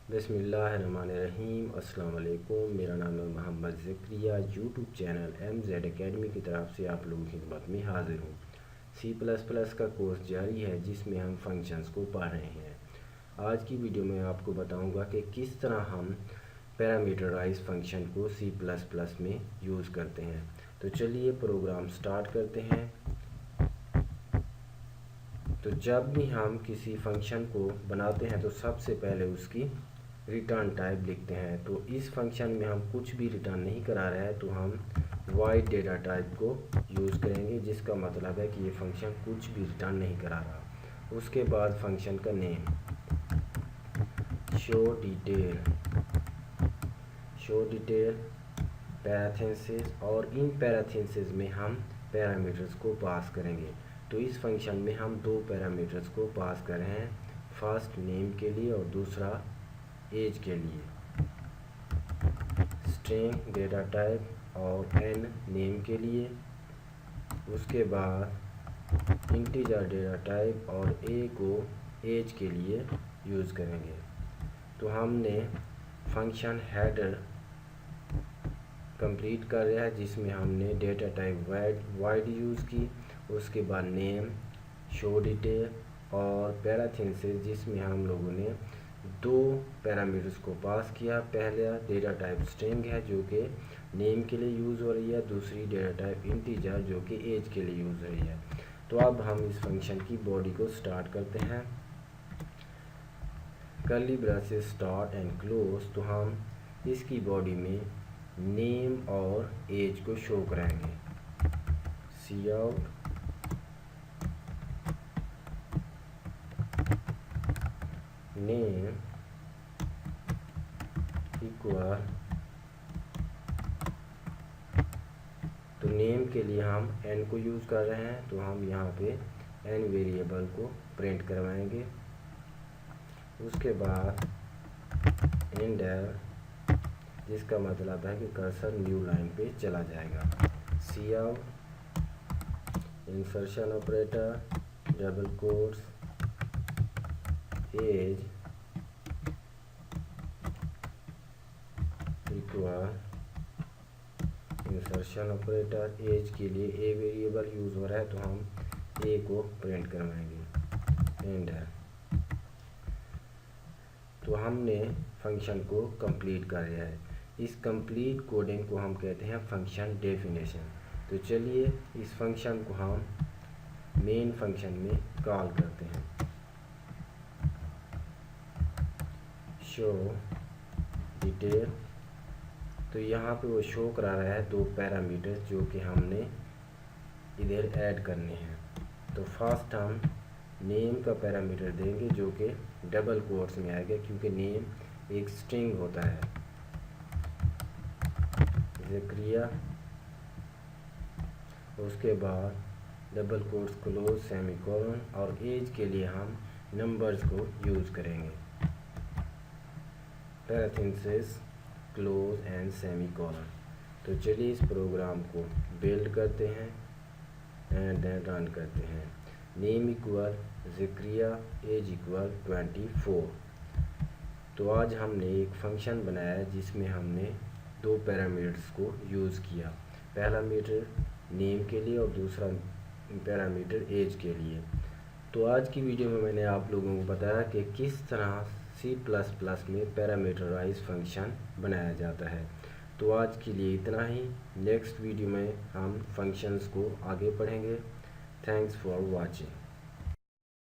बिस्मिल्लाहिर्रहमानिर्रहीम। अस्सलाम वालेकुम। मेरा नाम है Mohammed Zakariya. YouTube channel MZ academy की तरफ से आप लोगों की खिदमत में हाज़िर हूँ। C++ का कोर्स जारी है जिसमें हम फंक्शंस को पढ़ रहे हैं। आज की वीडियो में आपको बताऊंगा कि किस तरह हम पैरामीटराइज फंक्शन को C++ में यूज़ करते हैं। तो चलिए प्रोग्राम स्टार्ट करते हैं। तो जब भी हम किसी फंक्शन को बनाते हैं तो सबसे पहले उसकी रिटर्न टाइप लिखते हैं। तो इस फंक्शन में हम कुछ भी रिटर्न नहीं करा रहे हैं तो हम वाइड डेटा टाइप को यूज़ करेंगे, जिसका मतलब है कि ये फंक्शन कुछ भी रिटर्न नहीं करा रहा। उसके बाद फंक्शन का नेम शो डिटेल पैराथेसिस, और इन पैराथेसिस में हम पैरामीटर्स को पास करेंगे। तो इस फंक्शन में हम दो पैरामीटर्स को पास कर रहे हैं, फर्स्ट नेम के लिए और दूसरा एज के लिए। स्ट्रिंग डेटा टाइप और n नेम के लिए। उसके बाद इंटीजर डेटा टाइप और a को एज के लिए यूज़ करेंगे। तो हमने फंक्शन हेडर कंप्लीट कर रहा है जिसमें हमने डेटा टाइप वाइड यूज़ की। उसके बाद नेम, शो डिटेल और पैराथेसिस जिसमें हम लोगों ने दो पैरामीटर्स को पास किया। पहला डेटा टाइप स्ट्रिंग है जो कि नेम के लिए यूज़ हो रही है, दूसरी डेटा टाइप इंटीजर जो कि एज के लिए यूज़ हो रही है। तो अब हम इस फंक्शन की बॉडी को स्टार्ट करते हैं। Curly braces start and close. तो हम इसकी बॉडी में नेम और एज को शो करेंगे। सी आउट नेम इक्वल, तो नेम के लिए हम n को यूज़ कर रहे हैं तो हम यहाँ पे n वेरिएबल को प्रिंट करवाएंगे। उसके बाद एंडर, जिसका मतलब है कि कर्सर न्यू लाइन पे चला जाएगा। C out insertion operator double quotes as equal insertion operator. As के लिए a वेरिएबल यूज़ हो रहा है तो हम a को प्रिंट करवाएंगे। एंटर। तो हमने फंक्शन को कंप्लीट कर लिया है। इस कंप्लीट कोडिंग को हम कहते हैं फंक्शन डेफिनेशन। तो चलिए इस फंक्शन को हम मेन फंक्शन में कॉल करते हैं। शो डिटेल, तो यहाँ पे वो शो करा रहा है दो पैरामीटर्स जो कि हमने इधर ऐड करने हैं। तो फर्स्ट हम नेम का पैरामीटर देंगे जो कि डबल कोट्स में आएगा क्योंकि नेम एक स्ट्रिंग होता है। ज़करिया, उसके बाद डबल कोट्स क्लोज सेमीकोलन, और एज के लिए हम नंबर्स को यूज़ करेंगे। पैराथेसिस क्लोज एंड सेमीकोलन। तो चलिए इस प्रोग्राम को बिल्ड करते हैं एंड देन रन करते हैं। Name equal Zakariya, age equal 24। तो आज हमने एक फंक्शन बनाया जिसमें हमने दो पैरामीटर्स को यूज़ किया, पैरामीटर नेम के लिए और दूसरा पैरामीटर एज के लिए। तो आज की वीडियो में मैंने आप लोगों को बताया कि किस तरह C++ में पैरामीटराइज फंक्शन बनाया जाता है। तो आज के लिए इतना ही। नेक्स्ट वीडियो में हम फंक्शंस को आगे पढ़ेंगे। Thanks for watching.